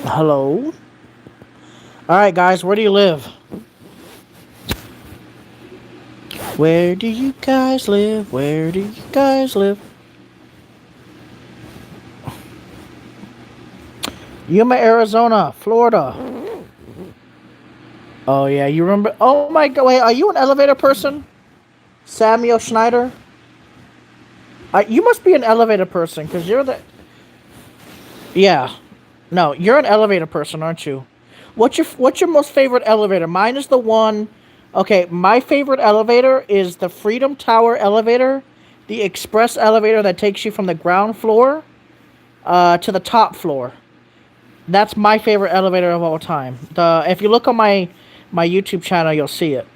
Hello? Alright, guys, where do you live? Where do you guys live? Where do you guys live? Yuma, Arizona, Florida. Oh, yeah, you remember? Oh, my God. Wait, are you an elevator person? Samuel Schneider? You must be an elevator person, because you're the... Yeah. No, you're an elevator person, aren't you? What's your most favorite elevator? Mine is the one... Okay, my favorite elevator is the Freedom Tower elevator, the express elevator that takes you from the ground floor to the top floor. That's my favorite elevator of all time. If you look on my YouTube channel, you'll see it.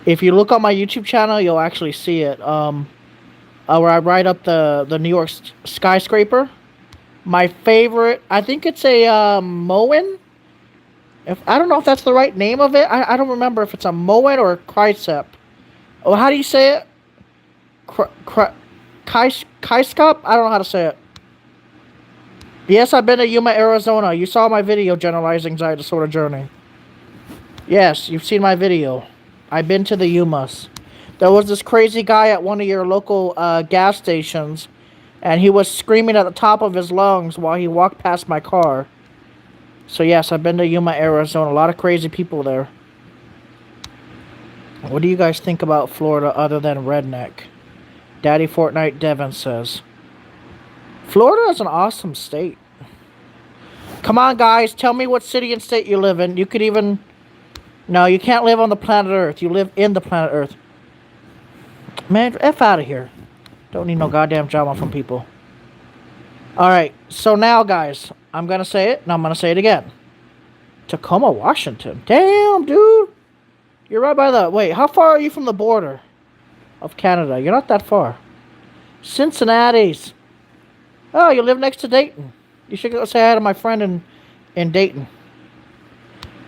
If you look on my YouTube channel, you'll actually see it. Where I ride up the New York skyscraper. My favorite, I think it's a Moen. If I don't know if that's the right name of it. I don't remember if it's a Moen or a Chrysep. Oh, how do you say it? Kaiskop? I don't know how to say it. Yes, I've been to Yuma, Arizona. You saw my video, Generalized Anxiety Disorder Journey. Yes, you've seen my video. I've been to the Yumas. There was this crazy guy at one of your local gas stations, and he was screaming at the top of his lungs while he walked past my car. So yes, I've been to Yuma, Arizona. A lot of crazy people there. What do you guys think about Florida other than redneck? Daddy Fortnite Devin says. Florida is an awesome state. Come on, guys. Tell me what city and state you live in. You could even... No, you can't live on the planet Earth. You live in the planet Earth. Man, F out of here. Don't need no goddamn drama from people. Alright, so now, guys, I'm going to say it, and I'm going to say it again. Tacoma, Washington. Damn, dude. You're right by the... Wait, how far are you from the border of Canada? You're not that far. Cincinnati's. Oh, you live next to Dayton. You should go say hi to my friend in Dayton.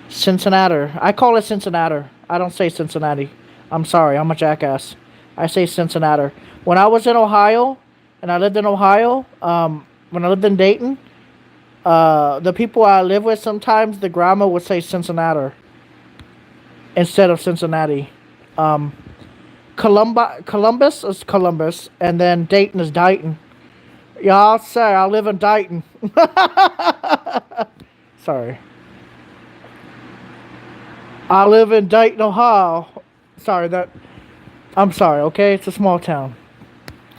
Cincinnati. I call it Cincinnati. I don't say Cincinnati. I'm sorry, I'm a jackass. I say Cincinnati. When I was in Ohio, and I lived in Ohio, when I lived in Dayton, the people I live with, sometimes the grandma would say Cincinnati instead of Cincinnati. Columbus is Columbus, and then Dayton is Dighton. Y'all say I live in Dighton. Sorry. I live in Dayton, Ohio. Sorry, I'm sorry, okay? It's a small town.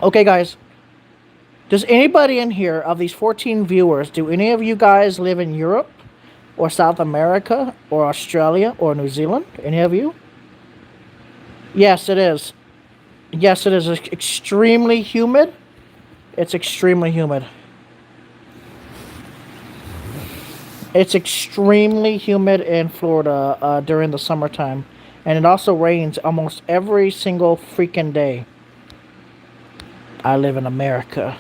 Okay, guys. Does anybody in here, of these 14 viewers, do any of you guys live in Europe? Or South America? Or Australia? Or New Zealand? Any of you? Yes, it is. Yes, it is extremely humid. It's extremely humid. It's extremely humid in Florida during the summertime. And it also rains almost every single freaking day. I live in America.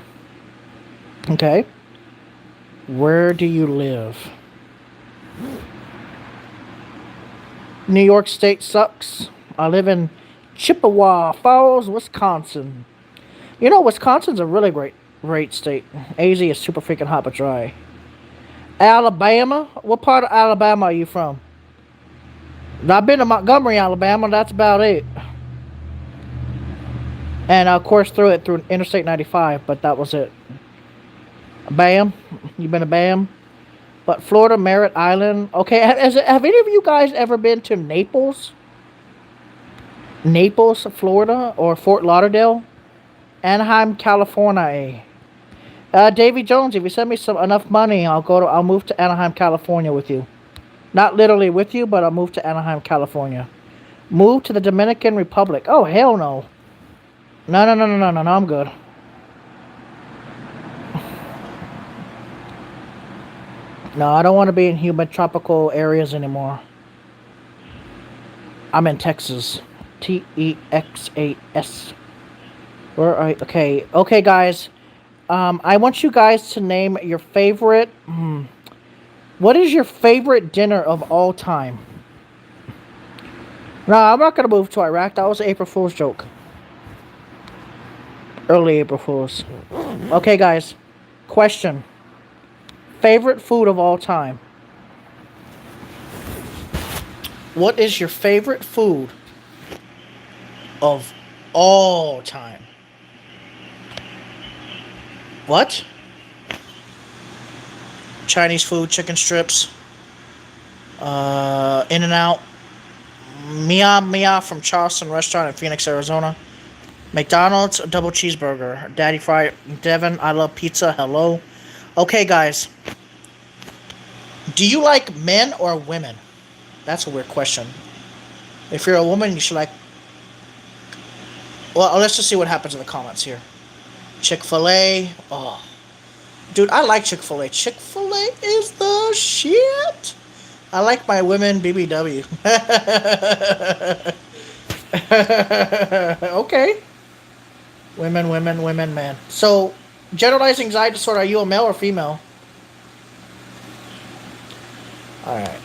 Okay? Where do you live? New York State sucks. I live in Chippewa Falls, Wisconsin. You know, Wisconsin's a really great state. AZ is super freaking hot but dry. Alabama? What part of Alabama are you from? I've been to Montgomery, Alabama. That's about it. And of course through Interstate 95, but that was it. Bam. You been to Bam? But Florida, Merritt Island. Okay, have any of you guys ever been to Naples? Naples, Florida, or Fort Lauderdale? Anaheim, California. Davy Jones, if you send me enough money, I'll move to Anaheim, California with you. Not literally with you, but I'll move to Anaheim, California. Move to the Dominican Republic. Oh, hell no. No, I'm good. No, I don't want to be in humid tropical areas anymore. I'm in Texas. Texas. Where are you? Okay, guys. I want you guys to name your favorite. What is your favorite dinner of all time? No, I'm not gonna move to Iraq. That was an April Fool's joke. Early April Fool's. Okay, guys. Question. Favorite food of all time? What is your favorite food of all time? What? Chinese food, chicken strips, In and Out, Mia Mia from Charleston Restaurant in Phoenix, Arizona. McDonald's, a double cheeseburger. Daddy Fry, Devin, I love pizza. Hello. Okay, guys. Do you like men or women? That's a weird question. If you're a woman, you should like. Well, let's just see what happens in the comments here. Chick-fil-A. Oh. Dude, I like Chick-fil-A. Chick-fil-A is the shit. I like my women BBW. Okay. Women, man. So, generalized anxiety disorder, are you a male or female? Alright.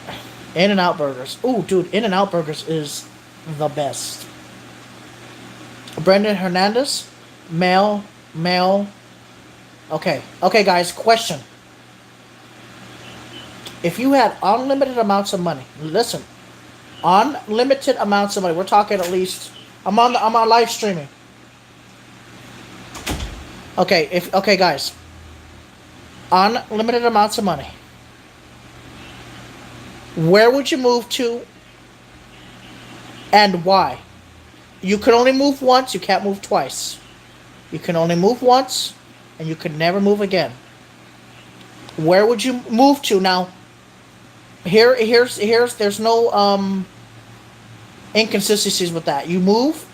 In-N-Out Burgers. Ooh, dude, In-N-Out Burgers is the best. Brendan Hernandez. Male. Okay, guys, question. If you had unlimited amounts of money, listen, unlimited amounts of money, we're talking at least, I'm on live streaming. Okay, guys, unlimited amounts of money. Where would you move to and why? You can only move once, you can't move twice. You can only move once and you can never move again. Where would you move to? Now, here's there's no inconsistencies with that. You move,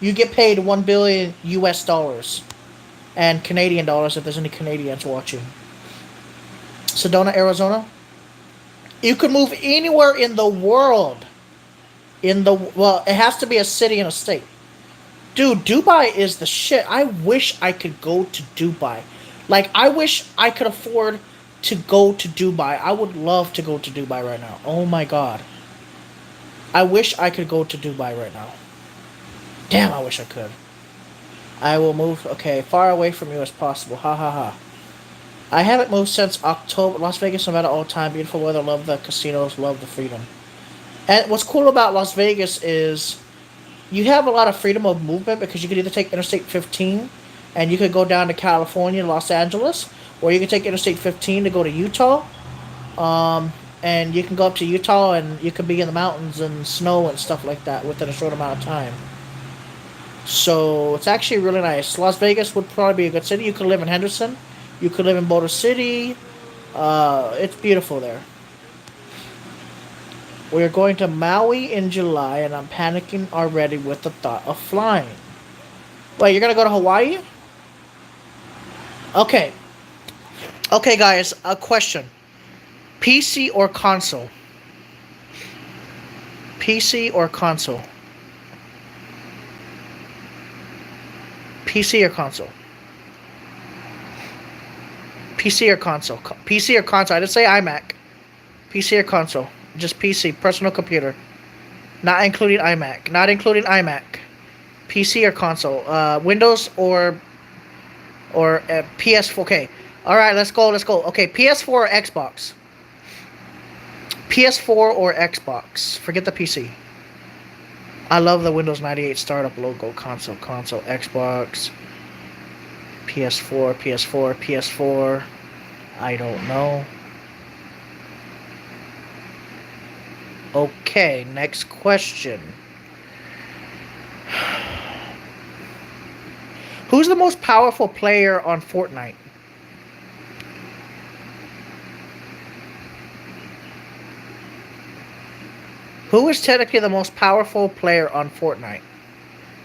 you get paid 1 billion US dollars and Canadian dollars if there's any Canadians watching. Sedona, Arizona. You can move anywhere in the world. Well, it has to be a city and a state. Dude, Dubai is the shit. I wish I could go to Dubai. Like, I wish I could afford to go to Dubai. I would love to go to Dubai right now. Oh my god. I wish I could go to Dubai right now. Damn, I wish I could. I will move, okay, far away from you as possible. Ha ha ha. I haven't moved since October. Las Vegas, Nevada, all time. Beautiful weather. Love the casinos. Love the freedom. And what's cool about Las Vegas is you have a lot of freedom of movement because you could either take Interstate 15 and you could go down to California, Los Angeles, or you could take Interstate 15 to go to Utah. And you can go up to Utah and you can be in the mountains and snow and stuff like that within a short amount of time. So it's actually really nice. Las Vegas would probably be a good city. You could live in Henderson. You could live in Boulder City. It's beautiful there. We're going to Maui in July, and I'm panicking already with the thought of flying. Wait, you're gonna go to Hawaii? Okay. Okay, guys, a question. PC or console? PC or console? PC or console? PC or console? PC or console? I didn't say iMac. PC or console? Just PC, personal computer. Not including iMac. Not including iMac. PC or console? Windows or PS4? Okay. All right, let's go. Okay, PS4 or Xbox? PS4 or Xbox? Forget the PC. I love the Windows 98 startup logo. Console, Xbox. PS4. I don't know. Okay, next question. Who's the most powerful player on Fortnite? Who is technically the most powerful player on Fortnite?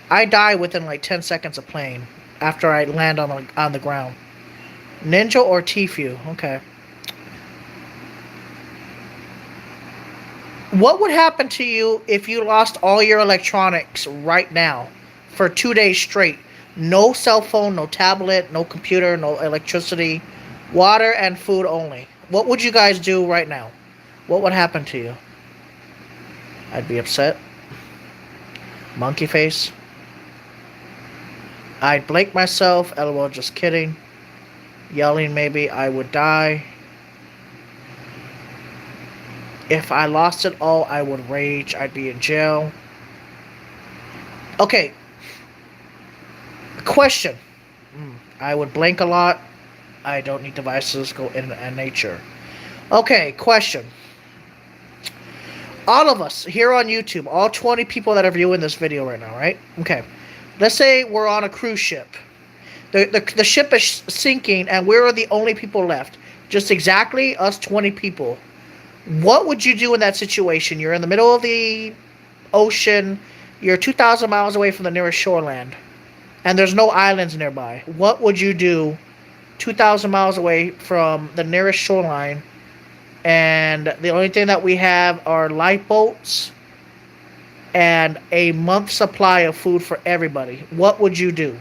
I die within like 10 seconds of playing after I land on the ground. Ninja or Tfue? Okay. What would happen to you if you lost all your electronics right now for 2 days straight? No cell phone, no tablet, no computer, no electricity, water and food only. What would you guys do right now? What would happen to you? I'd be upset. Monkey face. I'd blake myself. LOL, just kidding. Yelling, maybe I would die. If I lost it all, I would rage. I'd be in jail. Okay. Question. I would blink a lot. I don't need devices. Go in nature. Okay, question. All of us here on YouTube, all 20 people that are viewing this video right now, right? Okay. Let's say we're on a cruise ship. The ship is sinking and we're the only people left. Just exactly us 20 people. What would you do in that situation? You're in the middle of the ocean. You're 2,000 miles away from the nearest shoreland. And there's no islands nearby. What would you do 2,000 miles away from the nearest shoreline? And the only thing that we have are lifeboats and a month's supply of food for everybody. What would you do?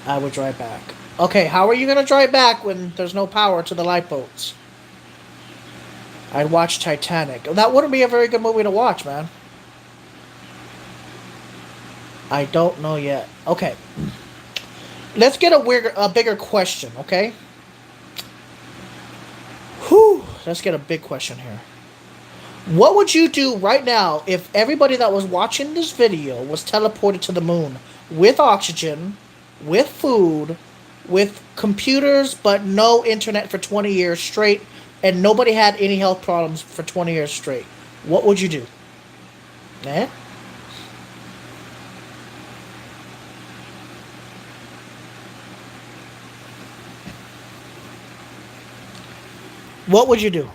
I would drive back. Okay, how are you going to drive back when there's no power to the lifeboats? I'd watch Titanic. That wouldn't be a very good movie to watch, man. I don't know yet. Okay. Let's get a bigger question, okay? Whew. Let's get a big question here. What would you do right now if everybody that was watching this video was teleported to the moon with oxygen, with food, with computers, but no internet for 20 years straight, and nobody had any health problems for 20 years straight? What would you do? Eh? What would you do?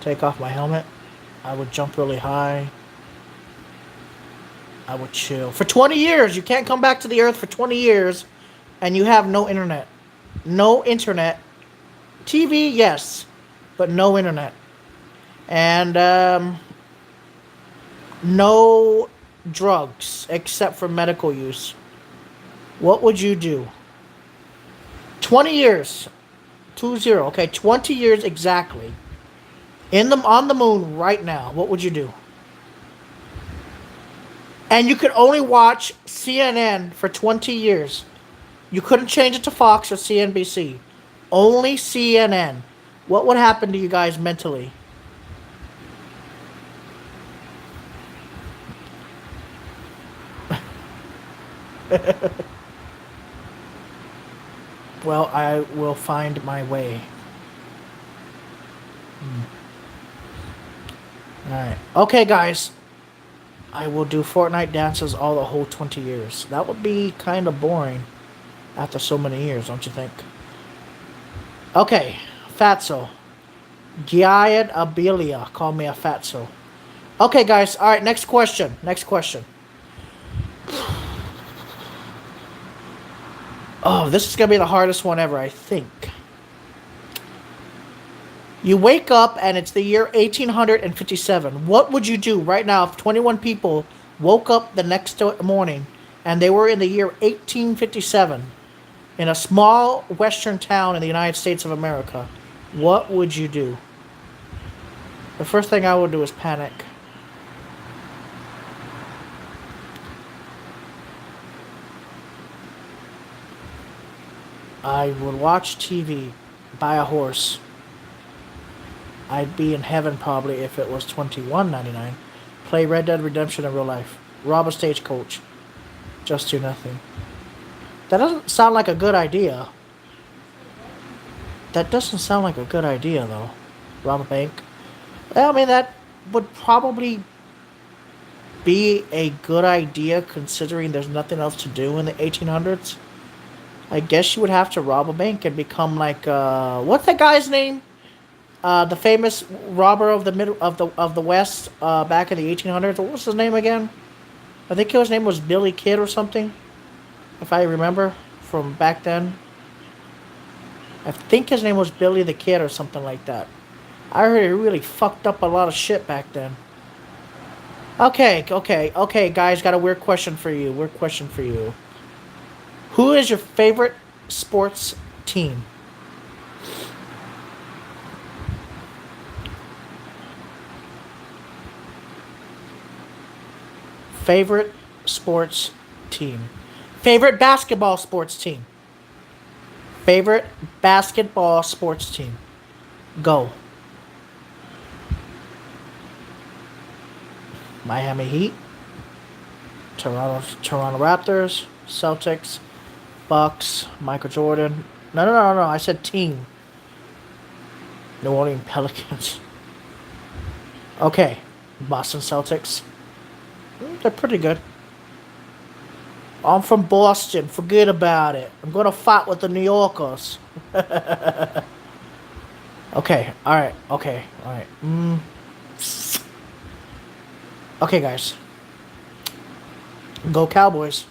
Take off my helmet. I would jump really high. I would chill. For 20 years! You can't come back to the Earth for 20 years and you have no internet. No internet. TV, yes. But no internet. And, no drugs except for medical use. What would you do? 20 years. 20. Okay, 20 years exactly. On the moon right now. What would you do? And you could only watch CNN for 20 years. You couldn't change it to Fox or CNBC. Only CNN. What would happen to you guys mentally? Well, I will find my way. Alright. Okay, guys. I will do Fortnite dances all the whole 20 years. That would be kind of boring after so many years, don't you think? Okay. Fatso. Giad Abilia. Call me a fatso. Okay, guys. Alright, next question. Next question. Oh, this is going to be the hardest one ever, I think. You wake up and it's the year 1857. What would you do right now if 21 people woke up the next morning and they were in the year 1857 in a small western town in the United States of America? What would you do? The first thing I would do is panic. I would watch TV, buy a horse. I'd be in heaven probably if it was $21.99. Play Red Dead Redemption in real life. Rob a stagecoach. Just do nothing. That doesn't sound like a good idea. That doesn't sound like a good idea, though. Rob a bank. Well, I mean, that would probably be a good idea considering there's nothing else to do in the 1800s. I guess you would have to rob a bank and become like, what's that guy's name? The famous robber of the West back in the 1800s. What was his name again? I think his name was Billy Kid or something, if I remember from back then. I think his name was Billy the Kid or something like that. I heard he really fucked up a lot of shit back then. Okay, guys, got a weird question for you. Weird question for you. Who is your favorite sports team? Favorite sports team. Favorite basketball sports team. Favorite basketball sports team. Go. Miami Heat, Toronto Raptors, Celtics, Bucks, Michael Jordan. No. I said team. New Orleans Pelicans. Okay. Boston Celtics. They're pretty good. I'm from Boston. Forget about it. I'm gonna fight with the New Yorkers. Okay. All right. Okay. All right. Okay, guys. Go Cowboys.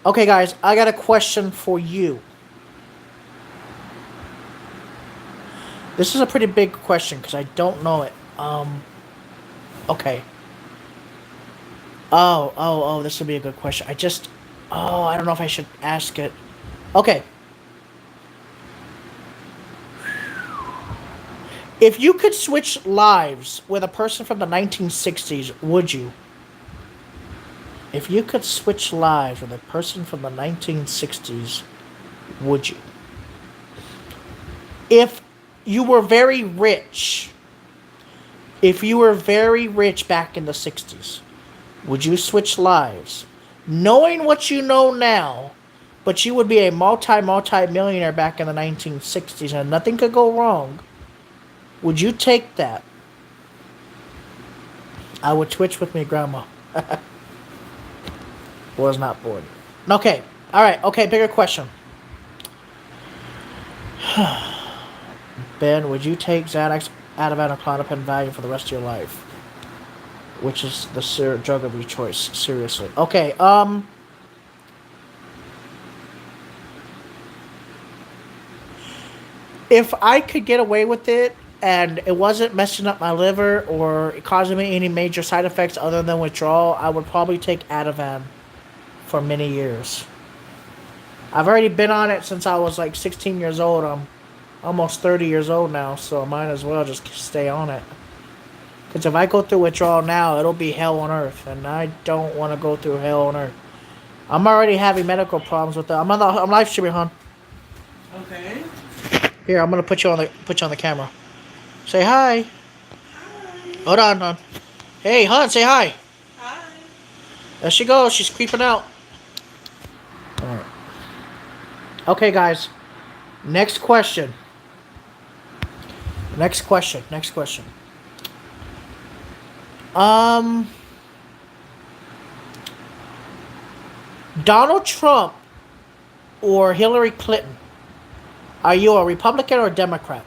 Okay, guys. I got a question for you. This is a pretty big question because I don't know it. Okay. Oh. This would be a good question. I don't know if I should ask it. Okay. If you could switch lives with a person from the 1960s, would you? If you could switch lives with a person from the 1960s, would you? If you were very rich, if you were very rich back in the 60s, would you switch lives? Knowing what you know now, but you would be a multi-millionaire back in the 1960s and nothing could go wrong. Would you take that? I would Twitch with me grandma. Was not bored. Okay. Alright, okay, bigger question. Ben, would you take Xanax, Ativan, or Klonopin Valium for the rest of your life? Which is the drug of your choice? Seriously. Okay, if I could get away with it, and it wasn't messing up my liver or causing me any major side effects other than withdrawal, I would probably take Ativan for many years. I've already been on it since I was like 16 years old. I'm almost 30 years old now, so I might as well just stay on it. Because if I go through withdrawal now, it'll be hell on earth, and I don't want to go through hell on earth. I'm already having medical problems with that. I'm live streaming, hon. Okay. Here, I'm gonna put you on the camera. Say hi. Hi. Hold on, hon. Hey, hon, say hi. Hi. There she goes. She's creeping out. Alright. Okay, guys. Next question. Donald Trump or Hillary Clinton? Are you a Republican or a Democrat?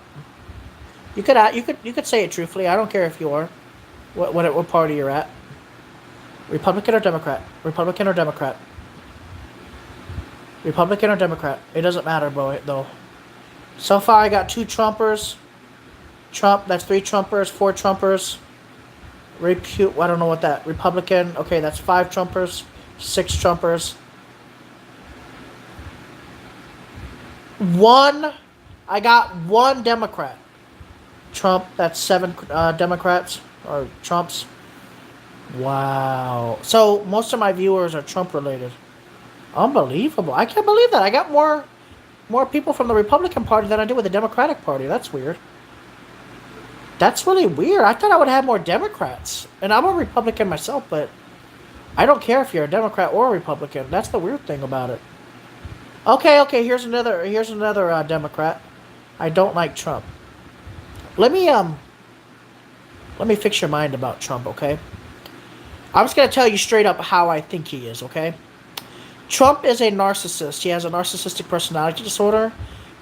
You could say it truthfully. I don't care if you are. What party you're at. Republican or Democrat? Republican or Democrat? Republican or Democrat? It doesn't matter, bro, though. So far, I got 2 Trumpers. Trump, that's 3 Trumpers, 4 Trumpers. I don't know what that. Republican, okay, that's 5 Trumpers, 6 Trumpers. I got 1 Democrat. Trump, that's 7 Democrats, or Trumps. Wow. So, most of my viewers are Trump related. Unbelievable. I can't believe that. I got more people from the Republican Party than I do with the Democratic Party. That's weird. That's really weird. I thought I would have more Democrats. And I'm a Republican myself, but I don't care if you're a Democrat or a Republican. That's the weird thing about it. Okay, here's another Democrat. I don't like Trump. Let me fix your mind about Trump, okay? I'm just going to tell you straight up how I think he is, okay? Trump is a narcissist. He has a narcissistic personality disorder.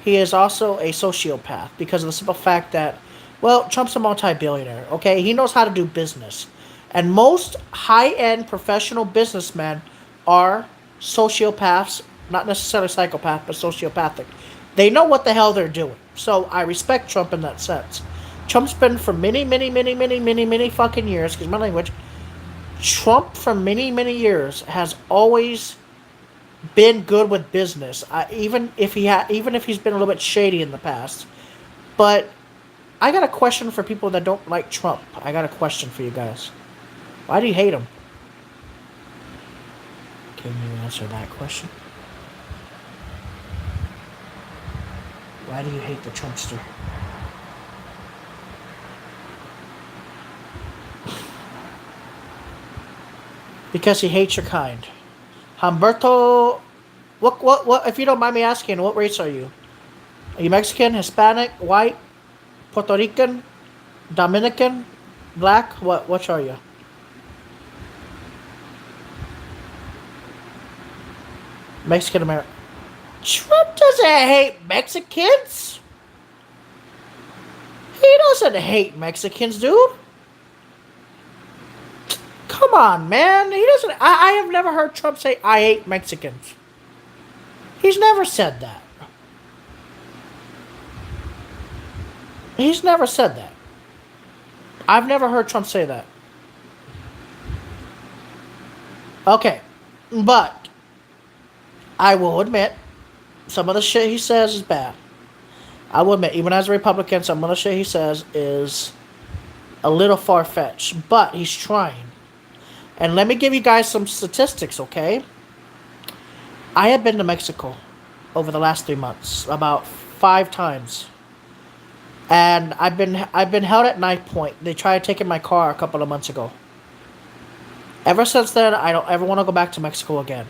He is also a sociopath because of the simple fact that, well, Trump's a multi-billionaire, okay? He knows how to do business. And most high-end professional businessmen are sociopaths, not necessarily psychopath, but sociopathic. They know what the hell they're doing. So I respect Trump in that sense. Trump's been for many fucking years, excuse my language. Trump for many years has always been good with business. Even if he's been a little bit shady in the past. But I got a question for people that don't like Trump. I got a question for you guys. Why do you hate him? Can you answer that question? Why do you hate the Trumpster? Because he hates your kind. Humberto, what, if you don't mind me asking, what race are you? Are you Mexican, Hispanic, white, Puerto Rican, Dominican, black? Which are you? Mexican American. Trump doesn't hate Mexicans. He doesn't hate Mexicans, dude. Come on, man. He doesn't. I have never heard Trump say, I hate Mexicans. He's never said that. He's never said that. I've never heard Trump say that. Okay. But I will admit, some of the shit he says is bad. I will admit, even as a Republican, some of the shit he says is a little far-fetched. But he's trying. And let me give you guys some statistics, okay? I have been to Mexico over the last 3 months, about 5 times. And I've been held at knife point. They tried taking my car a couple of months ago. Ever since then, I don't ever want to go back to Mexico again.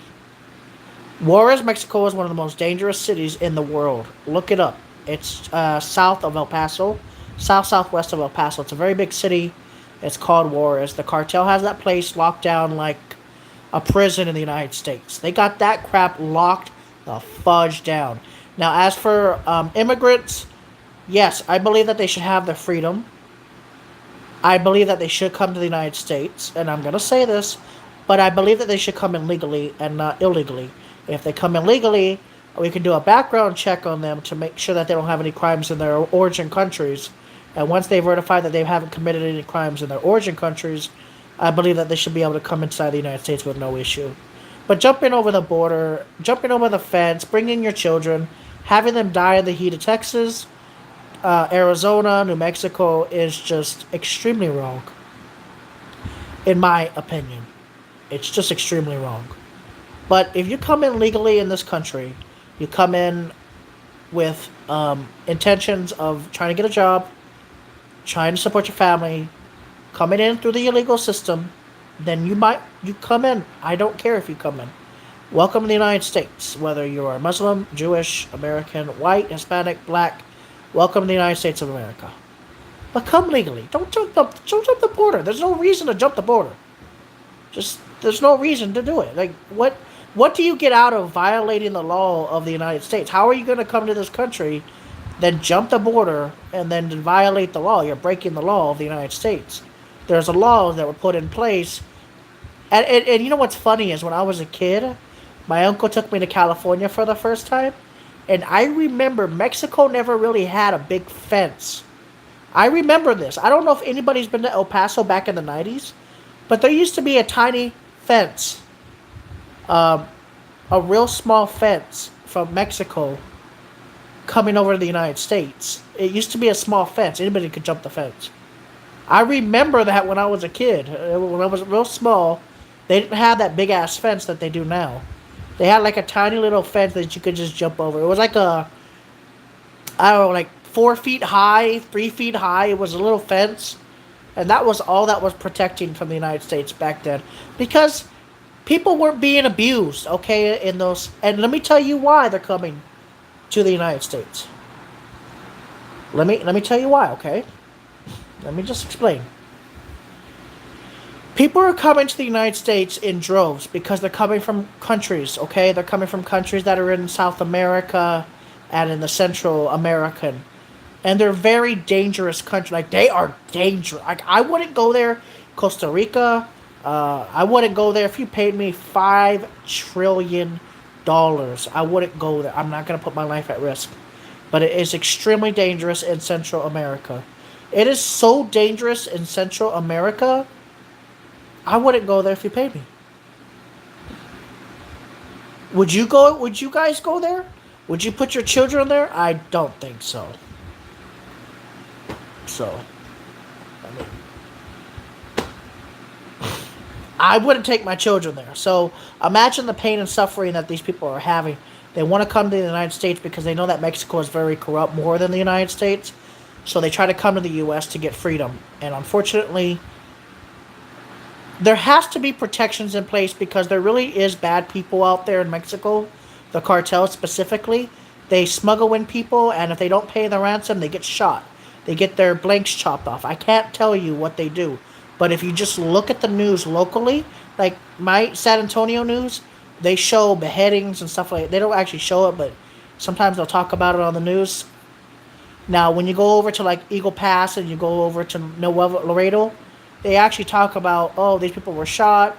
Juarez, Mexico is one of the most dangerous cities in the world. Look it up. It's south of El Paso, southwest of El Paso. It's a very big city. It's called Juarez. The cartel has that place locked down like a prison in the United States. They got that crap locked the fudge down. Now, as for immigrants, yes, I believe that they should have their freedom. I believe that they should come to the United States. And I'm going to say this, but I believe that they should come in legally and not illegally. If they come in legally, we can do a background check on them to make sure that they don't have any crimes in their origin countries. And once they verify that they haven't committed any crimes in their origin countries, I believe that they should be able to come inside the United States with no issue. But jumping over the border, jumping over the fence, bringing your children, having them die in the heat of Texas, Arizona, New Mexico is just extremely wrong. In my opinion. It's just extremely wrong. But if you come in legally in this country, you come in with intentions of trying to get a job, trying to support your family, coming in through the illegal system, then you come in. I don't care if you come in. Welcome to the United States, whether you are Muslim, Jewish, American, white, Hispanic, black. Welcome to the United States of America. But come legally. Don't jump the border. There's no reason to jump the border. There's no reason to do it. Like, what do you get out of violating the law of the United States? How are you going to come to this country, then jump the border, and then violate the law? You're breaking the law of the United States. There's a law that were put in place. And you know what's funny is when I was a kid, my uncle took me to California for the first time. And I remember Mexico never really had a big fence. I remember this. I don't know if anybody's been to El Paso back in the 90s. But there used to be a tiny fence. A real small fence from Mexico coming over to the United States. It used to be a small fence. Anybody could jump the fence. I remember that when I was a kid. When I was real small, they didn't have that big-ass fence that they do now. They had like a tiny little fence that you could just jump over. It was like I don't know, like 4 feet high, 3 feet high. It was a little fence. And that was all that was protecting from the United States back then. Because people weren't being abused, okay, in those. And let me tell you why they're coming to the United States. Let me tell you why, okay? Let me just explain. People are coming to the United States in droves because they're coming from countries, okay? They're coming from countries that are in South America and in the Central American. And they're very dangerous countries. Like, they are dangerous. Like, I wouldn't go there. Costa Rica, I wouldn't go there. If you paid me $5 trillion, I wouldn't go there. I'm not going to put my life at risk. but it is extremely dangerous in Central America. It is so dangerous in Central America. I wouldn't go there if you paid me. Would you go? Would you guys go there? Would you put your children there? I don't think so. So, I mean, I wouldn't take my children there. So, imagine the pain and suffering that these people are having. They want to come to the United States because they know that Mexico is very corrupt, more than the United States. So they try to come to the U.S. to get freedom. And unfortunately, there has to be protections in place because there really is bad people out there in Mexico, the cartels specifically. They smuggle in people, and if they don't pay the ransom, they get shot. They get their blanks chopped off. I can't tell you what they do. But if you just look at the news locally, like my San Antonio news, they show beheadings and stuff like that. They don't actually show it, but sometimes they'll talk about it on the news. Now, when you go over to like Eagle Pass and you go over to Nuevo Laredo, they actually talk about, oh, these people were shot.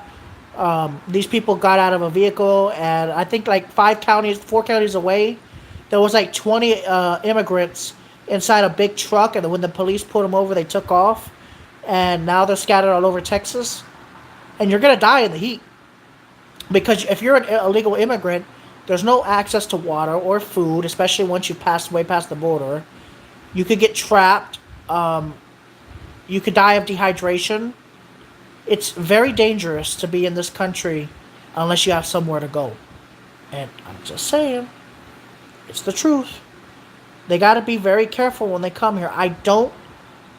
These people got out of a vehicle, and I think like 4 counties away, there was like 20 immigrants inside a big truck, and when the police pulled them over, they took off, and now they're scattered all over Texas. And you're gonna die in the heat because if you're an illegal immigrant, there's no access to water or food, especially once you've passed way past the border. You could get trapped. You could die of dehydration. It's very dangerous to be in this country unless you have somewhere to go. And I'm just saying, it's the truth. They got to be very careful when they come here. I don't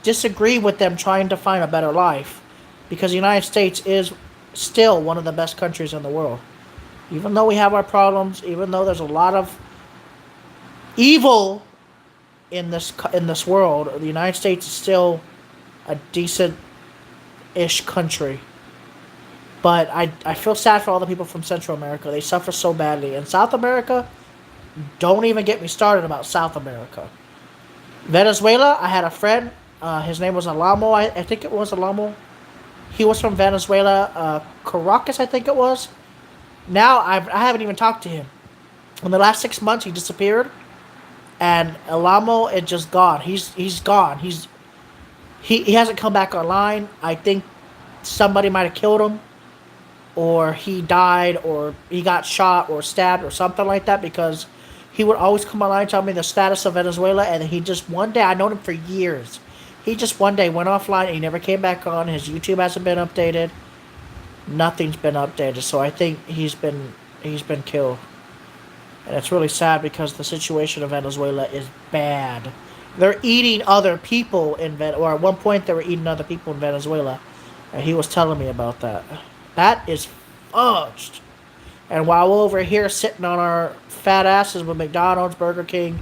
disagree with them trying to find a better life because the United States is still one of the best countries in the world. Even though we have our problems, even though there's a lot of evil in this world, the United States is still a decent-ish country. But I feel sad for all the people from Central America. They suffer so badly. In South America, don't even get me started about South America. Venezuela, I had a friend. His name was Alamo. I think it was Alamo. He was from Venezuela. Caracas, I think it was. Now, I haven't even talked to him. In the last 6 months, he disappeared. And Alamo is just gone. He's gone. He hasn't come back online. I think somebody might have killed him, or he died, or he got shot or stabbed or something like that, because he would always come online and tell me the status of Venezuela, and he just one day, I known him for years, he just one day went offline and he never came back on. His YouTube hasn't been updated. Nothing's been updated, so I think he's been killed. And it's really sad because the situation in Venezuela is bad. They're eating other people or at one point they were eating other people in Venezuela. And he was telling me about that. That is fudged. And while we're over here sitting on our fat asses with McDonald's, Burger King,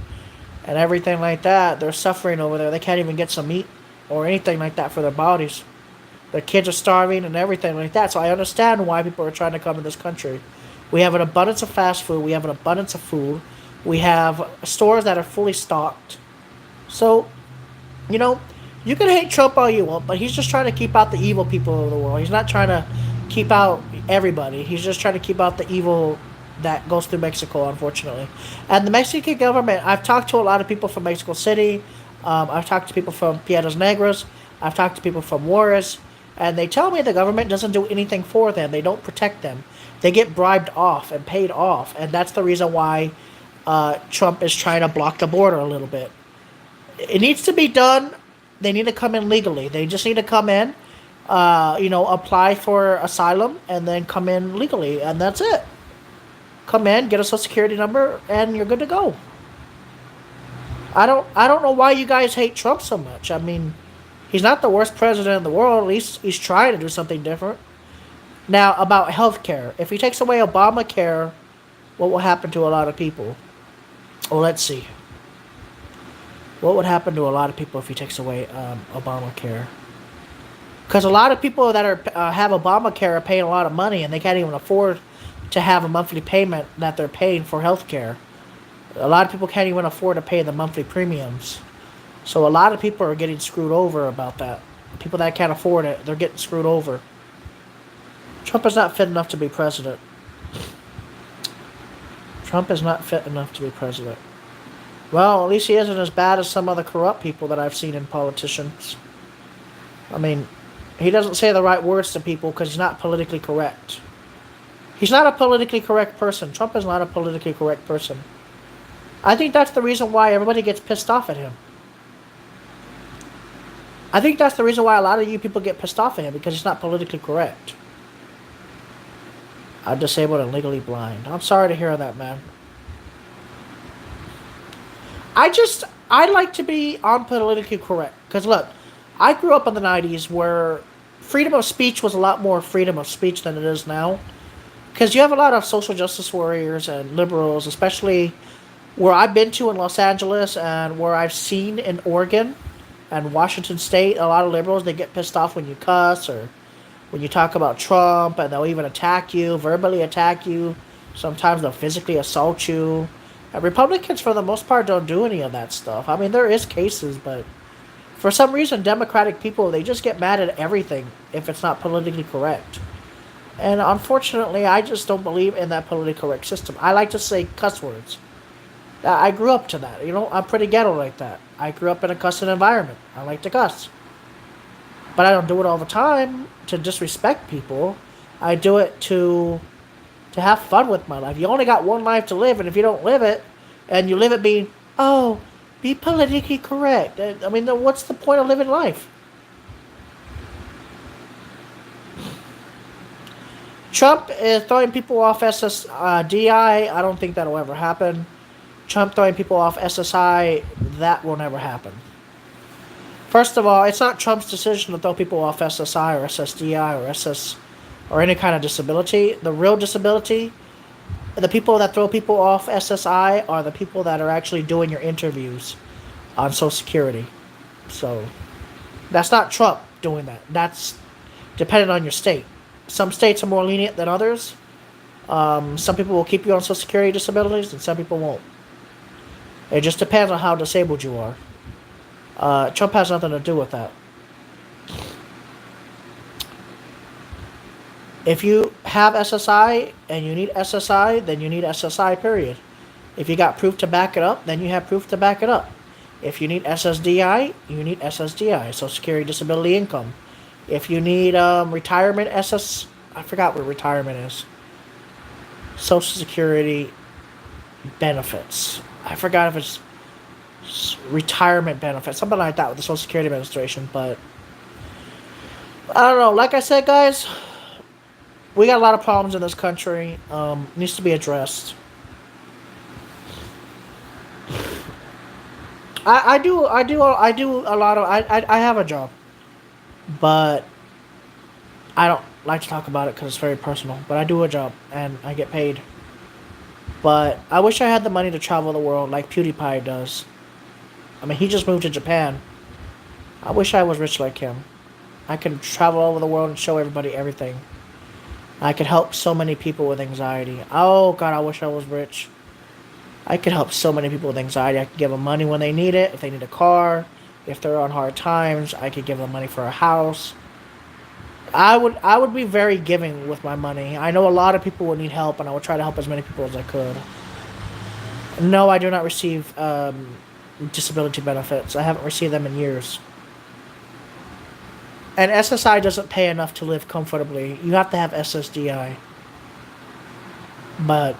and everything like that, they're suffering over there. They can't even get some meat or anything like that for their bodies. Their kids are starving and everything like that. So I understand why people are trying to come to this country. We have an abundance of fast food. We have an abundance of food. We have stores that are fully stocked. So, you can hate Trump all you want, but he's just trying to keep out the evil people of the world. He's not trying to keep out everybody. He's just trying to keep out the evil that goes through Mexico, unfortunately. And the Mexican government, I've talked to a lot of people from Mexico City. I've talked to people from Piedras Negras. I've talked to people from Juarez. And they tell me the government doesn't do anything for them. They don't protect them. They get bribed off and paid off. And that's the reason why Trump is trying to block the border a little bit. It needs to be done. They need to come in legally. They just need to come in, apply for asylum, and then come in legally. And that's it. Come in, get a social security number, and you're good to go. I don't know why you guys hate Trump so much. I mean, he's not the worst president in the world. At least he's trying to do something different. Now, about healthcare. If he takes away Obamacare, what will happen to a lot of people? Well, let's see. What would happen to a lot of people if he takes away Obamacare? Because a lot of people that have Obamacare are paying a lot of money, and they can't even afford to have a monthly payment that they're paying for healthcare. A lot of people can't even afford to pay the monthly premiums. So a lot of people are getting screwed over about that. People that can't afford it, they're getting screwed over. Trump is not fit enough to be president. Trump is not fit enough to be president. Well, at least he isn't as bad as some other corrupt people that I've seen in politicians. I mean, he doesn't say the right words to people because he's not politically correct. He's not a politically correct person. Trump is not a politically correct person. I think that's the reason why everybody gets pissed off at him. I think that's the reason why a lot of you people get pissed off at him because he's not politically correct. I'm disabled and legally blind. I'm sorry to hear that, man. I like to be unpolitically correct. Because look, I grew up in the 90s where freedom of speech was a lot more freedom of speech than it is now. Because you have a lot of social justice warriors and liberals, especially where I've been to in Los Angeles and where I've seen in Oregon and Washington State, a lot of liberals, they get pissed off when you cuss or when you talk about Trump, and they'll even attack you, verbally attack you. Sometimes they'll physically assault you. And Republicans, for the most part, don't do any of that stuff. I mean, there is cases, but for some reason, Democratic people, they just get mad at everything if it's not politically correct. And unfortunately, I just don't believe in that politically correct system. I like to say cuss words. I grew up to that. You know, I'm pretty ghetto like that. I grew up in a cussing environment. I like to cuss. But I don't do it all the time to disrespect people. I do it to have fun with my life. You only got one life to live, and if you don't live it, and you live it being, oh, be politically correct. I mean, then what's the point of living life? Trump is throwing people off SSDI. I don't think that'll ever happen. Trump throwing people off SSI, that will never happen. First of all, it's not Trump's decision to throw people off SSI or SSDI or SS or any kind of disability. The real disability, the people that throw people off SSI are the people that are actually doing your interviews on Social Security. So that's not Trump doing that. That's dependent on your state. Some states are more lenient than others. Some people will keep you on Social Security disabilities, and some people won't. It just depends on how disabled you are. Trump has nothing to do with that. If you have SSI and you need SSI, then you need SSI, period. If you got proof to back it up, then you have proof to back it up. If you need SSDI, you need SSDI, Social Security Disability Income. If you need retirement I forgot what retirement is. Social Security benefits. I forgot if it's retirement benefits, something like that with the Social Security Administration, but I don't know. Like I said, guys, we got a lot of problems in this country. Needs to be addressed. I do a lot of I have a job, but I don't like to talk about it because it's very personal. But I do a job and I get paid. But I wish I had the money to travel the world like PewDiePie does. I mean, he just moved to Japan. I wish I was rich like him. I could travel all over the world and show everybody everything. I could help so many people with anxiety. Oh, God, I wish I was rich. I could help so many people with anxiety. I could give them money when they need it. If they need a car, if they're on hard times, I could give them money for a house. I would be very giving with my money. I know a lot of people would need help, and I would try to help as many people as I could. No, I do not receive disability benefits. I haven't received them in years. And SSI doesn't pay enough to live comfortably. You have to have SSDI. But,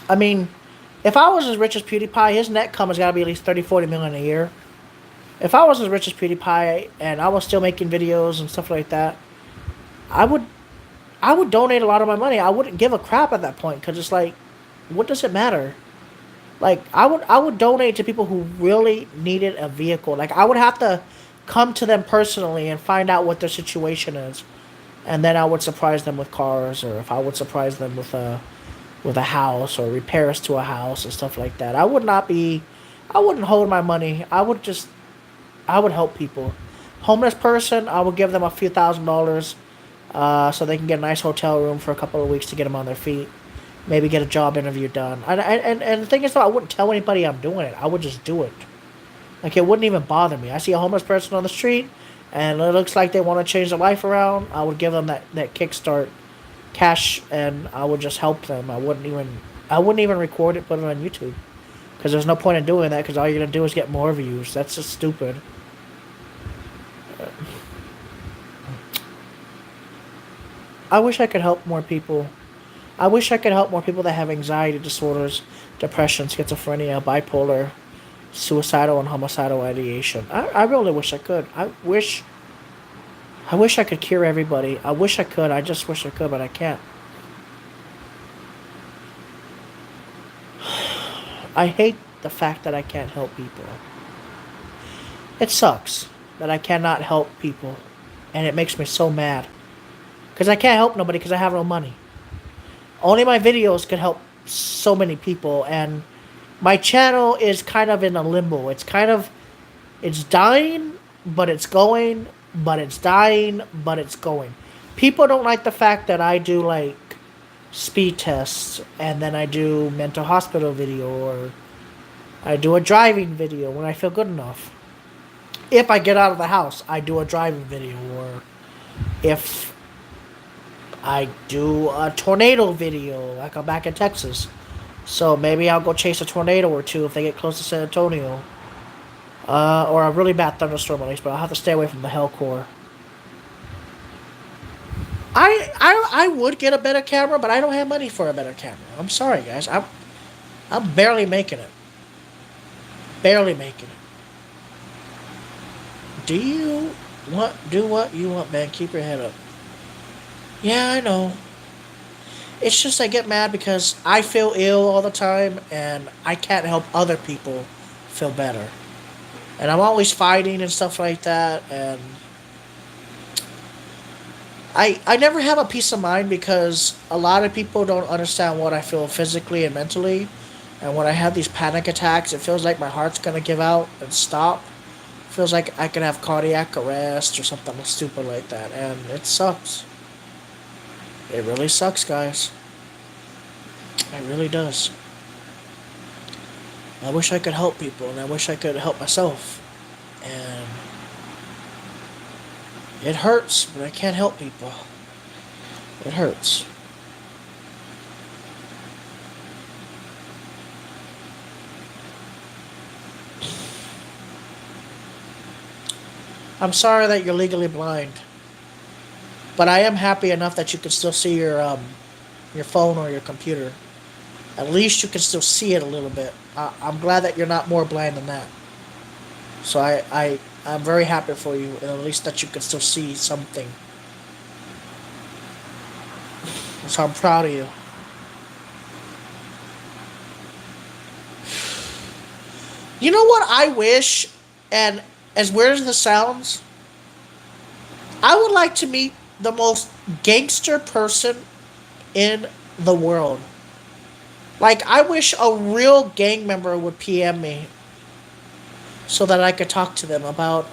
I mean, if I was as rich as PewDiePie, his net income has got to be at least 30-40 million a year. If I was as rich as PewDiePie and I was still making videos and stuff like that, I would donate a lot of my money. I wouldn't give a crap at that point because it's like, what does it matter? Like, I would donate to people who really needed a vehicle. Like, I would have to come to them personally and find out what their situation is, and then I would surprise them with cars, or if I would surprise them with a house or repairs to a house and stuff like that. I wouldn't hold my money. I would help people. Homeless person, I would give them a few $1,000s so they can get a nice hotel room for a couple of weeks to get them on their feet. Maybe get a job interview done. And the thing is, though, I wouldn't tell anybody I'm doing it. I would just do it. Like, it wouldn't even bother me. I see a homeless person on the street, and it looks like they want to change their life around. I would give them that kickstart cash, and I would just help them. I I wouldn't even record it, put it on YouTube. Because there's no point in doing that, because all you're going to do is get more views. That's just stupid. I wish I could help more people. I wish I could help more people that have anxiety disorders, depression, schizophrenia, bipolar, suicidal, and homicidal ideation. I really wish I could. I wish I could cure everybody. I wish I could. I just wish I could, but I can't. I hate the fact that I can't help people. It sucks that I cannot help people, and it makes me so mad. Because I can't help nobody because I have no money. Only my videos could help so many people, and my channel is kind of in a limbo. It's dying, but it's going, but it's dying, but it's going. People don't like the fact that I do, like, speed tests, and then I do mental hospital video, or I do a driving video when I feel good enough. If I get out of the house, I do a driving video, or if I do a tornado video, like I'm back in Texas. So maybe I'll go chase a tornado or two if they get close to San Antonio. Or a really bad thunderstorm at least, but I'll have to stay away from the hellcore. I would get a better camera, but I don't have money for a better camera. I'm sorry, guys. I'm barely making it. Barely making it. Do what you want, man. Keep your head up. Yeah, I know. It's just I get mad because I feel ill all the time, and I can't help other people feel better. And I'm always fighting and stuff like that, and I never have a peace of mind because a lot of people don't understand what I feel physically and mentally. And when I have these panic attacks, it feels like my heart's gonna give out and stop. It feels like I could have cardiac arrest or something stupid like that, and it sucks. It really sucks, guys. It really does. I wish I could help people, and I wish I could help myself. And it hurts, but I can't help people. It hurts. I'm sorry that you're legally blind, but I am happy enough that you can still see your phone or your computer. At least you can still see it a little bit. I'm glad that you're not more blind than that. So I'm very happy for you, and at least that you can still see something. So I'm proud of you. You know what I wish, and as weird as this sounds, I would like to meet the most gangster person in the world. Like, I wish a real gang member would PM me so that I could talk to them about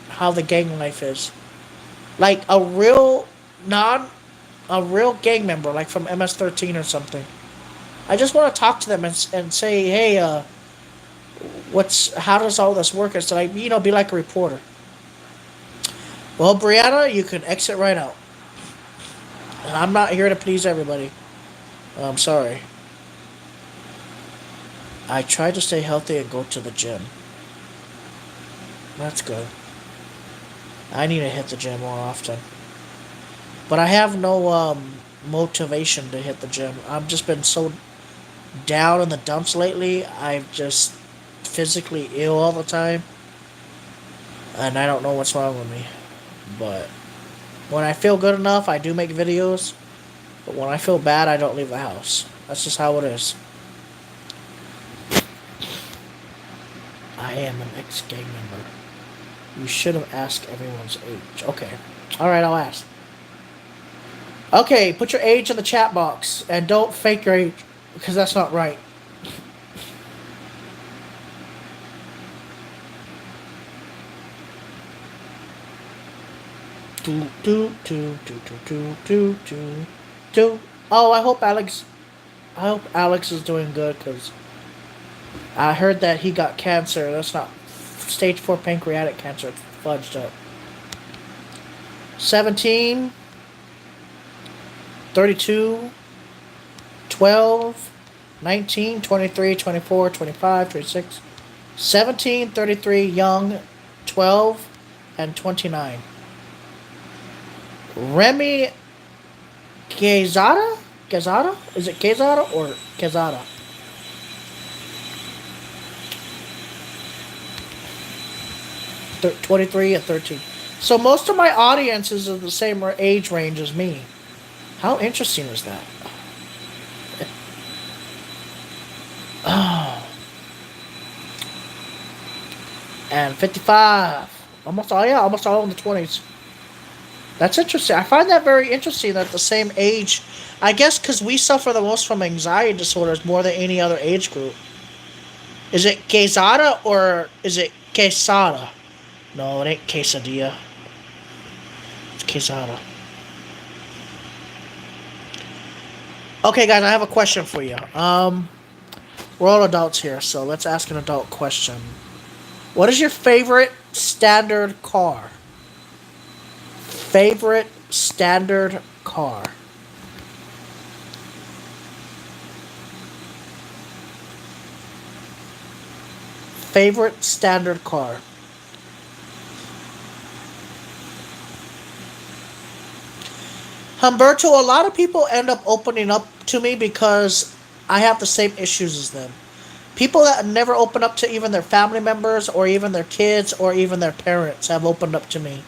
how the gang life is. Like a real gang member, like from MS-13 or something. I just want to talk to them and say, hey, how does all this work? It's like, be like a reporter. Well, Brianna, you can exit right out. I'm not here to please everybody. I'm sorry. I try to stay healthy and go to the gym. That's good. I need to hit the gym more often. But I have no motivation to hit the gym. I've just been so down in the dumps lately. I've just physically ill all the time. And I don't know what's wrong with me. But when I feel good enough, I do make videos. But when I feel bad, I don't leave the house. That's just how it is. I am an ex-gang member. You should have asked everyone's age. Okay. Alright, I'll ask. Okay, put your age in the chat box. And don't fake your age. Because that's not right. Oh, I hope Alex is doing good, because I heard that he got cancer. That's not stage 4 pancreatic cancer. It's fudged up. 17, 32, 12, 19, 23, 24, 25, 26, 17, 33, young, 12, and 29. Remy Quezada? Quezada? Is it Quezada or Quezada? Thir 23 and 13. So most of my audience is of the same age range as me. How interesting is that? Oh. And 55. Almost all in the 20s. That's interesting. I find that very interesting that the same age, I guess because we suffer the most from anxiety disorders more than any other age group. Is it quesada or is it quesada? No, it ain't quesadilla. It's quesada. Okay, guys, I have a question for you. We're all adults here, so let's ask an adult question. What is your favorite standard car? Favorite standard car? Favorite standard car? Humberto, a lot of people end up opening up to me because I have the same issues as them. People that never open up to even their family members or even their kids or even their parents have opened up to me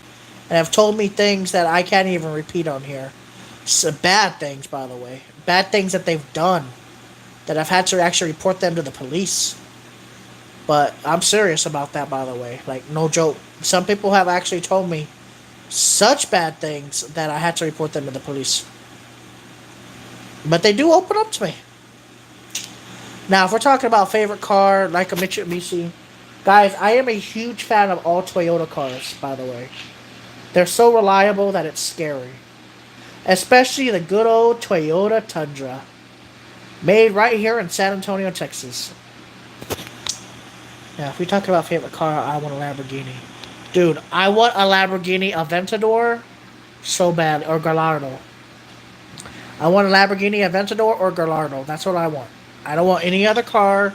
and have told me things that I can't even repeat on here. So bad things, by the way. Bad things that they've done that I've had to actually report them to the police. But I'm serious about that, by the way. Like, no joke. Some people have actually told me such bad things that I had to report them to the police. But they do open up to me. Now, if we're talking about favorite car, like a Mitsubishi, guys, I am a huge fan of all Toyota cars, by the way. They're so reliable that it's scary. Especially the good old Toyota Tundra. Made right here in San Antonio, Texas. Now, if we talk about favorite car, I want a Lamborghini. Dude, I want a Lamborghini Aventador so bad, or Gallardo. I want a Lamborghini Aventador or Gallardo. That's what I want. I don't want any other car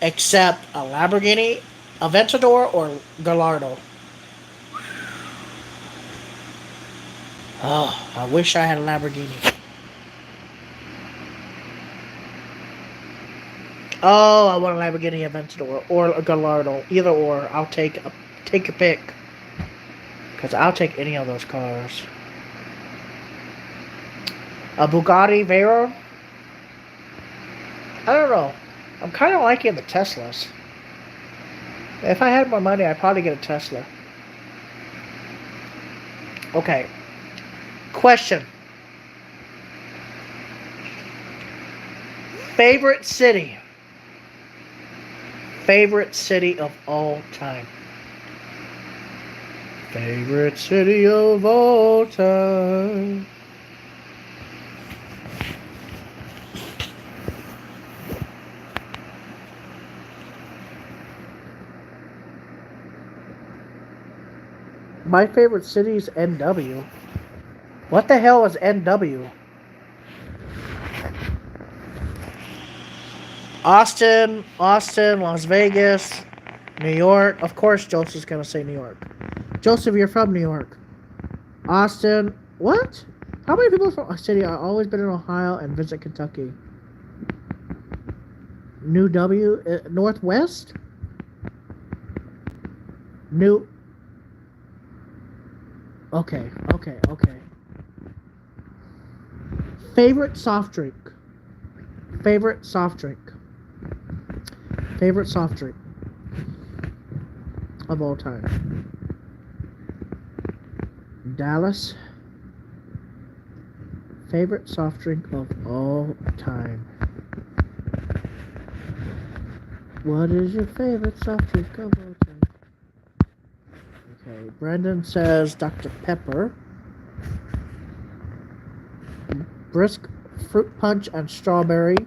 except a Lamborghini Aventador or Gallardo. Oh, I wish I had a Lamborghini. Oh, I want a Lamborghini Aventador or a Gallardo. Either or. I'll take your pick. Because I'll take any of those cars. A Bugatti Veyron? I don't know. I'm kind of liking the Teslas. If I had more money, I'd probably get a Tesla. Okay. Question. Favorite city? Favorite city of all time? Favorite city of all time? My favorite city is NW. What the hell is NW? Austin, Las Vegas, New York. Of course, Joseph's gonna say New York. Joseph, you're from New York. Austin. What? How many people from a city are always been in Ohio and visit Kentucky? New W, Northwest. New. Okay. Favorite soft drink. Favorite soft drink of all time. Dallas. Favorite soft drink of all time. What is your favorite soft drink of all time? Okay, Brendan says Dr. Pepper. Brisk fruit punch and strawberry.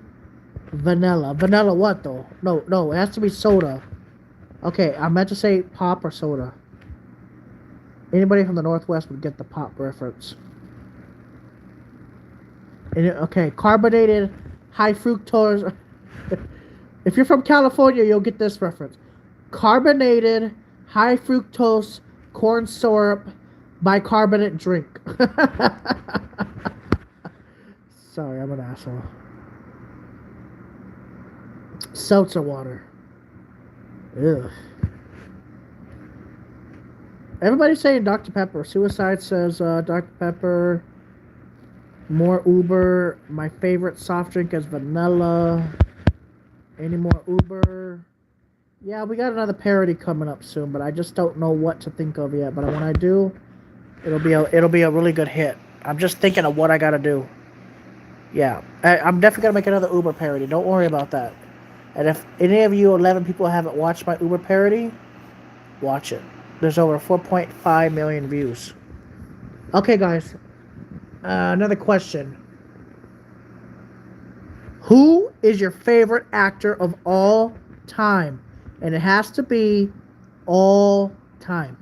Vanilla. Vanilla what though? No, it has to be soda. Okay, I meant to say pop or soda. Anybody from the Northwest would get the pop reference. Okay, carbonated high fructose. If you're from California, you'll get this reference. Carbonated, high fructose, corn syrup, bicarbonate drink. Sorry, I'm an asshole. Seltzer water. Ugh. Everybody's saying Dr. Pepper. Suicide says Dr. Pepper. More Uber. My favorite soft drink is vanilla. Any more Uber? Yeah, we got another parody coming up soon, but I just don't know what to think of yet. But when I do, it'll be a really good hit. I'm just thinking of what I gotta do. Yeah, I'm definitely gonna make another Uber parody. Don't worry about that. And if any of you 11 people haven't watched my Uber parody, watch it. There's over 4.5 million views. Okay, guys. Another question. Who is your favorite actor of all time? And it has to be all time.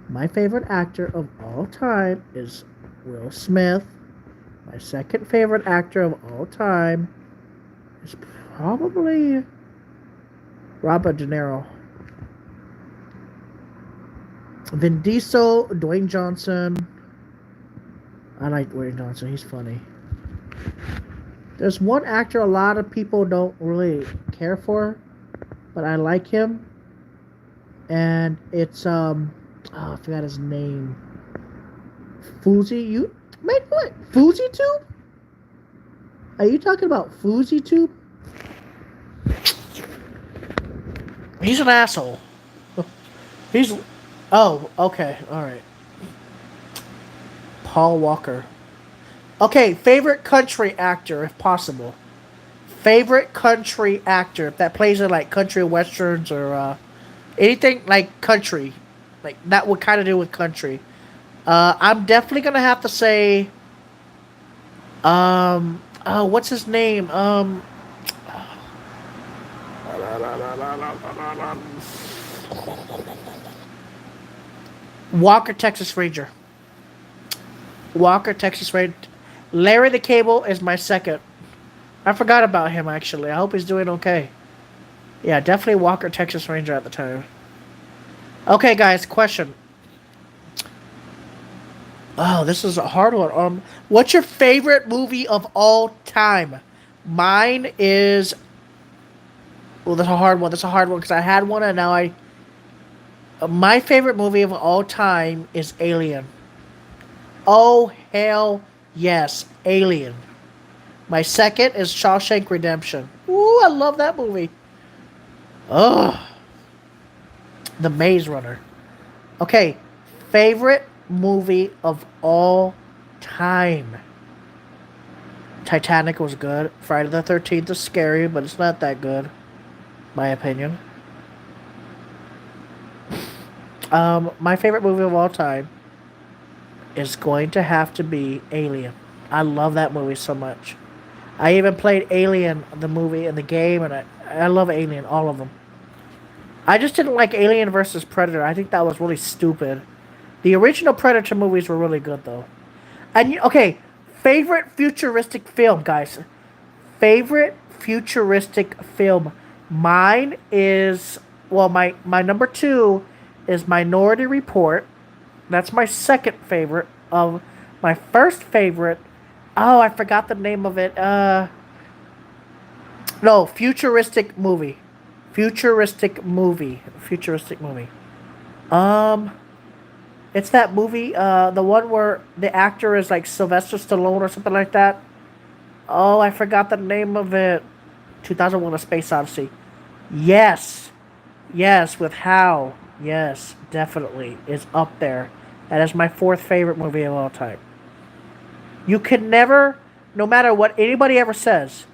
My favorite actor of all time is Will Smith. My second favorite actor of all time is probably Robert De Niro. Vin Diesel, Dwayne Johnson. I like Dwayne Johnson. He's funny. There's one actor a lot of people don't really care for, but I like him. And it's I forgot his name. Fuzi, man, what? FouseyTube? Are you talking about FouseyTube? He's an asshole. Oh, okay, alright. Paul Walker. Okay, favorite country actor, if possible. Favorite country actor that plays in like country westerns or anything like country, like that would kind of do with country. I'm definitely gonna have to say, what's his name? Walker, Texas Ranger. Walker, Texas Ranger. Larry the Cable is my second. I forgot about him, actually. I hope he's doing okay. Yeah, definitely Walker, Texas Ranger at the time. Okay, guys, question. Oh, this is a hard one. What's your favorite movie of all time? Mine is... Well, that's a hard one. That's a hard one because I had one and now I... My favorite movie of all time is Alien. Oh, hell yes. Alien. My second is Shawshank Redemption. Ooh, I love that movie. Ugh. The Maze Runner. Okay, favorite movie of all time. Titanic was good. Friday the 13th is scary, but it's not that good. My opinion. My favorite movie of all time is going to have to be Alien. I love that movie so much. I even played Alien, the movie, and the game, and I love Alien, all of them. I just didn't like Alien versus Predator. I think that was really stupid. The original Predator movies were really good, though. And, okay, favorite futuristic film, guys. Favorite futuristic film. Mine is, well, my number 2 is Minority Report. That's my second favorite. Of my first favorite, oh, I forgot the name of it. No, futuristic movie. Futuristic movie. It's that movie, the one where the actor is like Sylvester Stallone or something like that. Oh, I forgot the name of it. 2001: A Space Odyssey. Yes, with Hal. Yes, definitely is up there. That is my 4th favorite movie of all time. You can never, no matter what anybody ever says,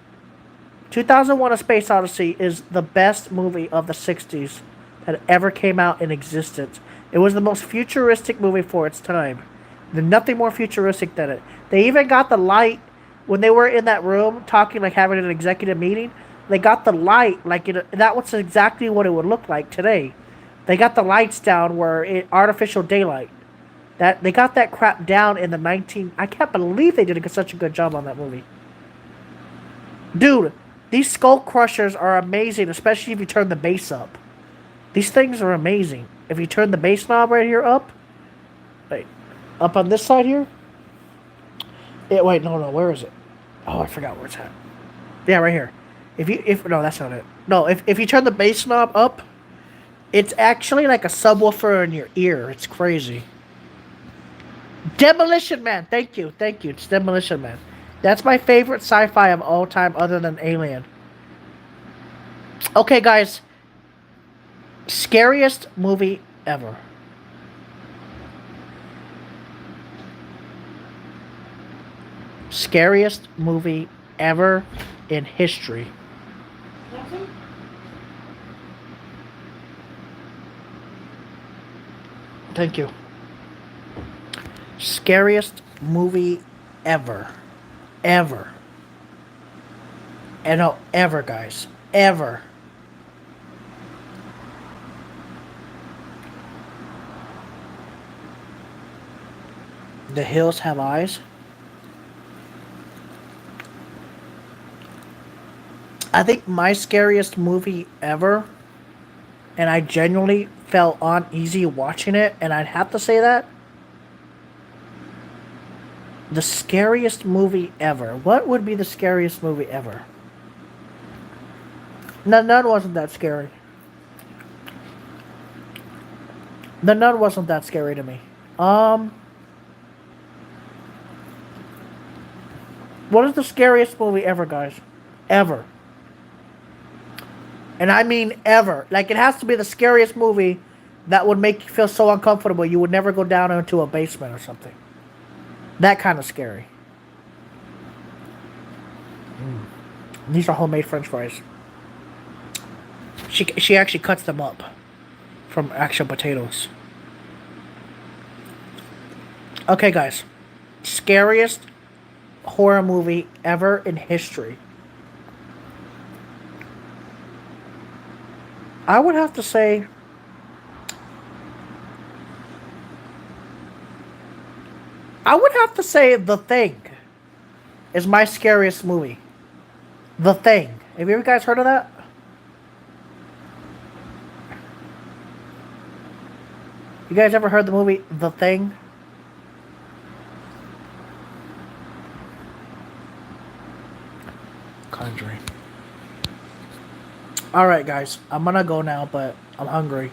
2001: A Space Odyssey is the best movie of the 60s that ever came out in existence. It was the most futuristic movie for its time. There's nothing more futuristic than it. They even got the light, when they were in that room talking, like having an executive meeting, they got the light, like that was exactly what it would look like today. They got the lights down where artificial daylight. They got that crap down in the I can't believe they did such a good job on that movie. Dude, these skull crushers are amazing, especially if you turn the bass up. These things are amazing. If you turn the bass knob right here up, wait, up on this side here. Wait, no, where is it? Oh, I forgot where it's at. Yeah, right here. If no, that's not it. No, if you turn the bass knob up, it's actually like a subwoofer in your ear. It's crazy. Demolition Man. Thank you. It's Demolition Man. That's my favorite sci-fi of all time, other than Alien. Okay, guys. Scariest movie ever. Scariest movie ever in history. Nothing? Thank you. Scariest movie ever. Ever. And no, ever, guys. Ever. The Hills Have Eyes. I think my scariest movie ever, and I genuinely felt uneasy watching it, and I'd have to say that. The scariest movie ever. What would be the scariest movie ever? The Nun wasn't that scary. The Nun wasn't that scary to me. What is the scariest movie ever, guys? Ever. And I mean ever. Like, it has to be the scariest movie that would make you feel so uncomfortable you would never go down into a basement or something. That kind of scary. These are homemade French fries. She actually cuts them up from actual potatoes. Okay, guys. Scariest horror movie ever in history. I would have to say The Thing is my scariest movie. The Thing. Have you guys heard of that? You guys ever heard the movie The Thing? Conjuring. Alright, guys. I'm gonna go now, but I'm hungry.